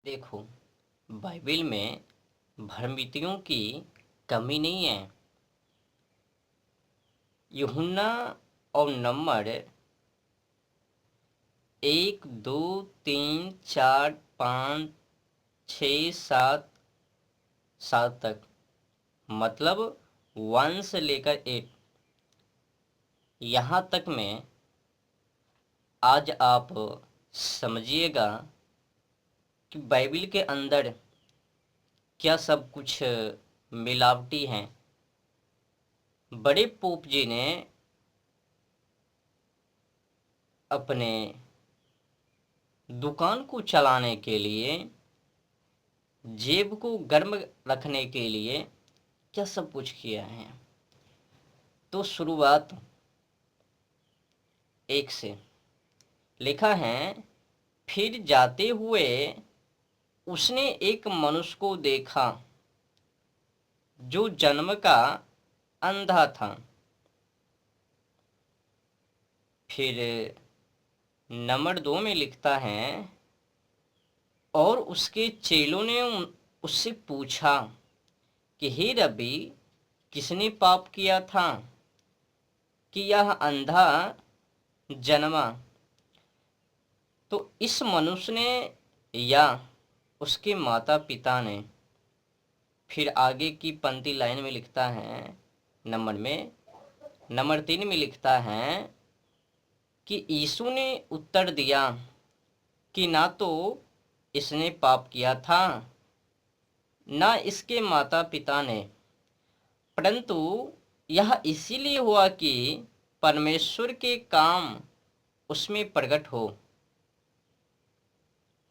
देखो, बाइबिल में भ्रमितियों की कमी नहीं है। यूहन्ना और नंबर 1, 2, 3, 4, 5, 6, 7 तक, मतलब 1 से लेकर 8 यहाँ तक में आज आप समझिएगा कि बाइबिल के अंदर क्या सब कुछ मिलावटी हैं। बड़े पोप जी ने अपने दुकान को चलाने के लिए, जेब को गर्म रखने के लिए क्या सब कुछ किया है। तो शुरुआत 1 से लिखा है, फिर जाते हुए उसने एक मनुष्य को देखा जो जन्म का अंधा था। फिर नंबर 2 में लिखता है, और उसके चेलों ने उससे पूछा कि हे रब्बी, किसने पाप किया था कि यह अंधा जन्मा, तो इस मनुष्य ने या उसके माता पिता ने। फिर आगे की पंक्ति लाइन में लिखता है, नंबर 3 में लिखता है कि यीशु ने उत्तर दिया कि ना तो इसने पाप किया था, ना इसके माता पिता ने, परंतु यह इसीलिए हुआ कि परमेश्वर के काम उसमें प्रकट हो।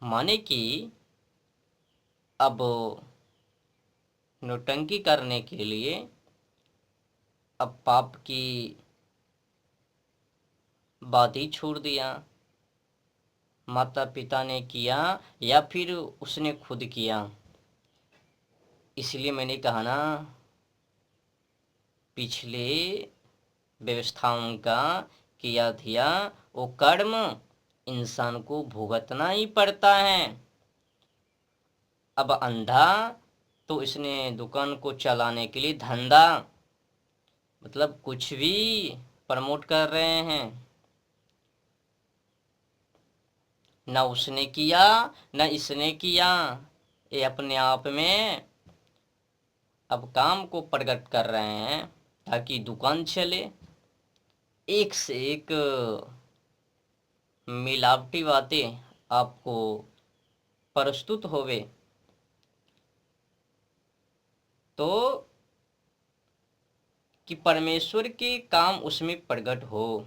माने कि अब नौटंकी करने के लिए, अब पाप की बात ही छोड़ दिया, माता पिता ने किया या फिर उसने खुद किया। इसलिए मैंने कहा ना, पिछले व्यवस्थाओं का किया दिया वो कर्म इंसान को भुगतना ही पड़ता है। अब अंधा तो इसने दुकान को चलाने के लिए धंधा, मतलब कुछ भी प्रमोट कर रहे हैं। ना उसने किया ना इसने किया, ये अपने आप में अब काम को प्रकट कर रहे हैं ताकि दुकान चले। एक से एक मिलावटी बातें आपको प्रस्तुत होवे। तो कि परमेश्वर के काम उसमें प्रकट हो,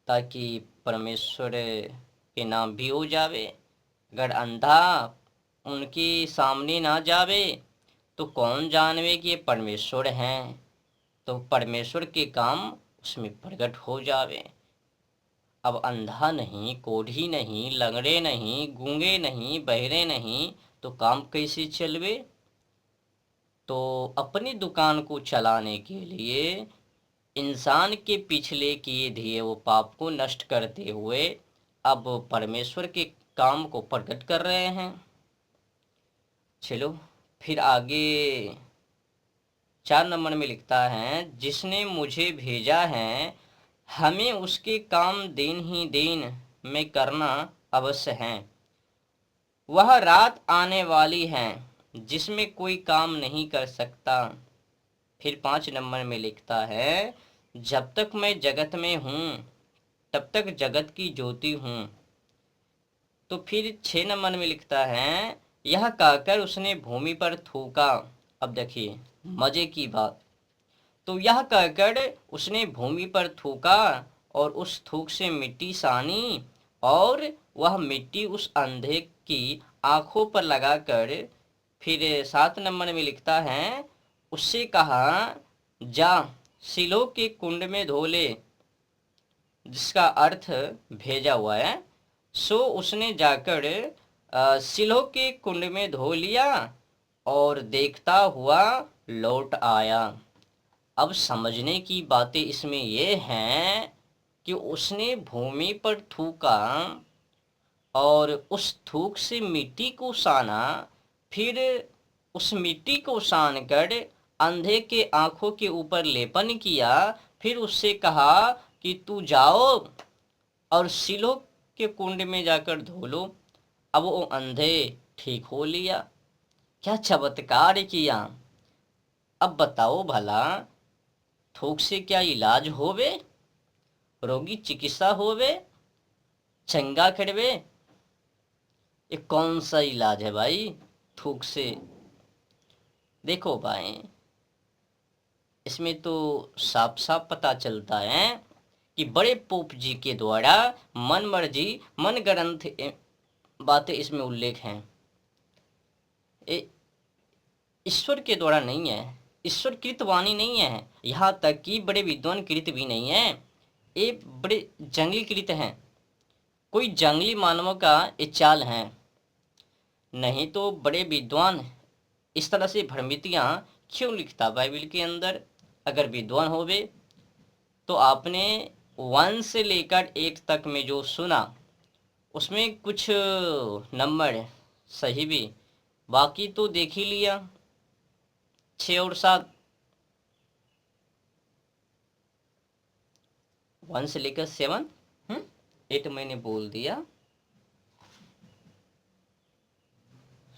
ताकि परमेश्वर के नाम भी हो जावे। अगर अंधा उनके सामने ना जावे तो कौन जानवे कि ये परमेश्वर हैं, तो परमेश्वर के काम उसमें प्रकट हो जावे। अब अंधा नहीं, कोढ़ी नहीं, लंगड़े नहीं, गूंगे नहीं, बहरे नहीं, तो काम कैसे चलवे। तो अपनी दुकान को चलाने के लिए इंसान के पिछले किए दिए वो पाप को नष्ट करते हुए अब परमेश्वर के काम को प्रकट कर रहे हैं। चलो फिर आगे 4 नंबर में लिखता है, जिसने मुझे भेजा है हमें उसके काम दिन ही दिन में करना अवश्य है। वह रात आने वाली है जिसमें कोई काम नहीं कर सकता। फिर 5 नंबर में लिखता है, जब तक मैं जगत में हूँ तब तक जगत की ज्योति हूँ। तो फिर 6 नंबर में लिखता है, यह कहकर उसने भूमि पर थूका। अब देखिए मजे की बात, तो यह कहकर उसने भूमि पर थूका और उस थूक से मिट्टी सानी, और वह मिट्टी उस अंधे की आंखों पर लगाकर। फिर 7 नंबर में लिखता है, उससे कहा, जा सिलो के कुंड में धो ले, जिसका अर्थ भेजा हुआ है। सो उसने जाकर सिलो के कुंड में धो लिया और देखता हुआ लौट आया। अब समझने की बातें इसमें यह हैं कि उसने भूमि पर थूका और उस थूक से मिट्टी को साना, फिर उस मिट्टी को सान कर अंधे के आंखों के ऊपर लेपन किया, फिर उससे कहा कि तू जाओ और सिलो के कुंड में जाकर धो लो। अब वो अंधे ठीक हो लिया। क्या चमत्कार किया। अब बताओ भला, थूक से क्या इलाज होवे, रोगी चिकित्सा होवे, चंगा करवे? ये कौन सा इलाज है भाई थूक से? देखो भाई, इसमें तो साफ साफ पता चलता है कि बड़े पोप जी के द्वारा मन मर्जी मन ग्रंथ बातें इसमें उल्लेख हैं। ये ईश्वर के द्वारा नहीं है, ईश्वर कृत वाणी नहीं है, यहाँ तक कि बड़े विद्वान कृत भी नहीं है, ये बड़े जंगली कृत हैं, कोई जंगली मानवों का ये चाल है। नहीं तो बड़े विद्वान इस तरह से भ्रमितियाँ क्यों लिखता बाइबल के अंदर? अगर विद्वान होवे तो आपने 1 से लेकर 1 तक में जो सुना उसमें कुछ नंबर सही भी, बाकी तो देख ही लिया 6 और 7। 1 से लेकर 7, 8 मैंने बोल दिया,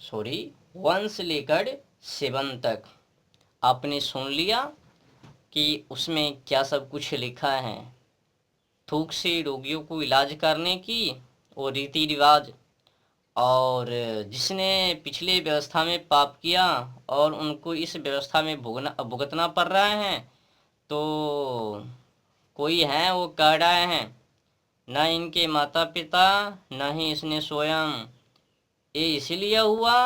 सॉरी, 1 से लेकर 7 तक आपने सुन लिया कि उसमें क्या सब कुछ लिखा है। थूक से रोगियों को इलाज करने की और रीति रिवाज, और जिसने पिछले व्यवस्था में पाप किया और उनको इस व्यवस्था में भुगतना पड़ रहा है, तो कोई है वो कह रहे हैं न इनके माता पिता न ही इसने स्वयं, ये इसलिए हुआ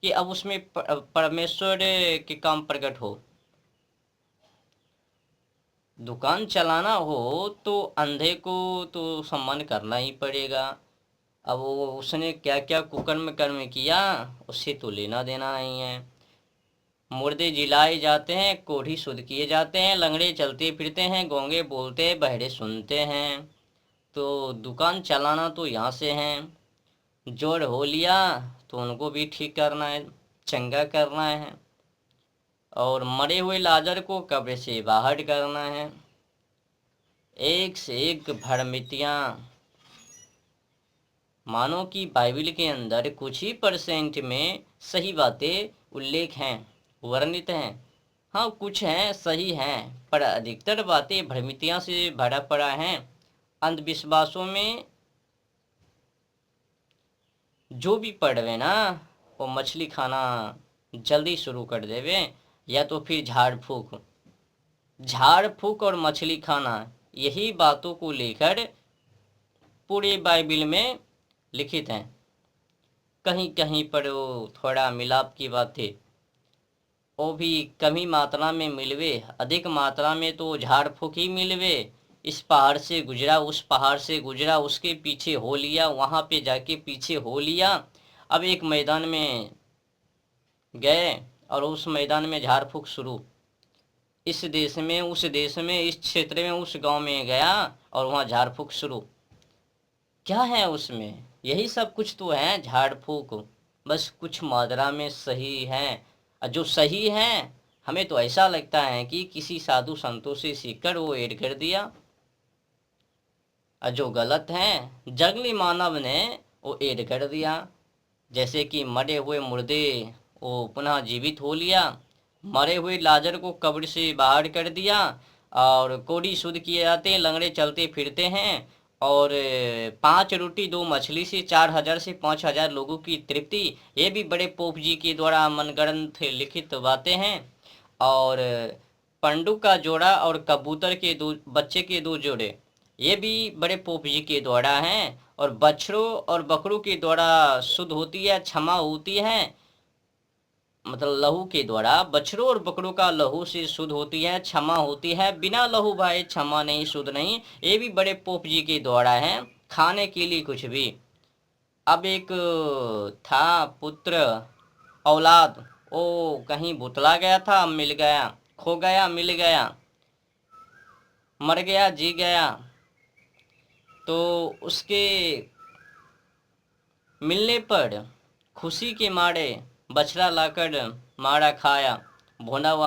कि अब उसमें परमेश्वर के काम प्रकट हो। दुकान चलाना हो तो अंधे को तो सम्मान करना ही पड़ेगा। अब वो उसने क्या क्या कुकर्म कर्म किया उससे तो लेना देना नहीं है। मुर्दे जिलाए जाते हैं, कोढ़ी शुद्ध किए जाते हैं, लंगड़े चलते फिरते हैं, गूंगे बोलते हैं, बहरे सुनते हैं। तो दुकान चलाना तो यहाँ से है। जोड़ हो लिया तो उनको भी ठीक करना है, चंगा करना है, और मरे हुए लाजर को कब्र से बाहर करना है। एक से एक भ्रमितियाँ, मानो कि बाइबल के अंदर कुछ ही परसेंट में सही बातें उल्लेख हैं, वर्णित हैं। हाँ, कुछ हैं सही हैं, पर अधिकतर बातें भ्रमितियाँ से भरा पड़ा है। अंधविश्वासों में जो भी पढ़वे ना, वो मछली खाना जल्दी शुरू कर देवे, या तो फिर झाड़ फूक और मछली खाना, यही बातों को लेकर पूरे बाइबल में लिखित हैं। कहीं कहीं पर वो थोड़ा मिलाप की बातें, वो भी कम ही मात्रा में मिलवे, अधिक मात्रा में तो झाड़ फूक ही मिलवे। इस पहाड़ से गुजरा, उस पहाड़ से गुजरा, उसके पीछे हो लिया, वहाँ पे जाके पीछे हो लिया। अब एक मैदान में गए और उस मैदान में झाड़ फूक शुरू, इस देश में, उस देश में, इस क्षेत्र में, उस गांव में गया और वहाँ झाड़ फूक शुरू। क्या है उसमें? यही सब कुछ तो है, झाड़ फूक, बस कुछ मात्रा में सही है। और जो सही है हमें तो ऐसा लगता है कि किसी साधु संतों से सीखकर वो ऐड कर दिया, और जो गलत है जंगली मानव ने वो ऐड कर दिया। जैसे कि मरे हुए मुर्दे वो पुनः जीवित हो लिया, मरे हुए लाजर को कब्र से बाहर कर दिया, और कोढ़ी शुद्ध किए जाते हैं, लंगड़े चलते फिरते हैं, और 5 रोटी 2 मछली से 4000 से 5000 लोगों की तृप्ति। ये भी बड़े पोप जी के द्वारा मनगढ़ंत लिखित बातें हैं। और पंडु का जोड़ा और कबूतर के 2 बच्चे के 2 जोड़े, ये भी बड़े पोप जी के द्वारा हैं। और बछड़ों और बकरों के द्वारा शुद्ध होती है, क्षमा होती है, मतलब लहू के द्वारा बछड़ों और बकरों का लहू से शुद्ध होती है, क्षमा होती है। बिना लहू भाई क्षमा नहीं, शुद्ध नहीं। ये भी बड़े पोप जी के द्वारा है, खाने के लिए कुछ भी। अब एक था पुत्र, औलाद, ओ कहीं भुतला गया था, मिल गया, खो गया, मिल गया, मर गया, जी गया। तो उसके मिलने पर खुशी के मारे बछड़ा लाकर मारा खाया, भुना हुआ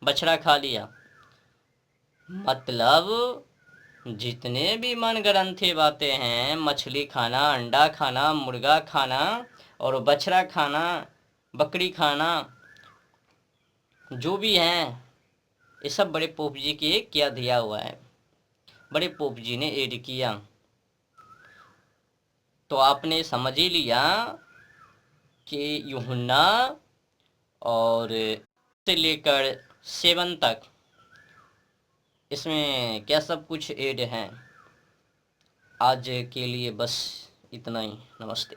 बछड़ा खा लिया। मतलब जितने भी मनगढ़ंत बातें हैं, मछली खाना, अंडा खाना, मुर्गा खाना और बछड़ा खाना, बकरी खाना, जो भी हैं, ये सब बड़े पोप जी के क्या दिया हुआ है, बड़े पोप जी ने ऐड किया। तो आपने समझ ही लिया कि यूहन्ना और से लेकर 7 तक इसमें क्या सब कुछ ऐड हैं। आज के लिए बस इतना ही। नमस्ते।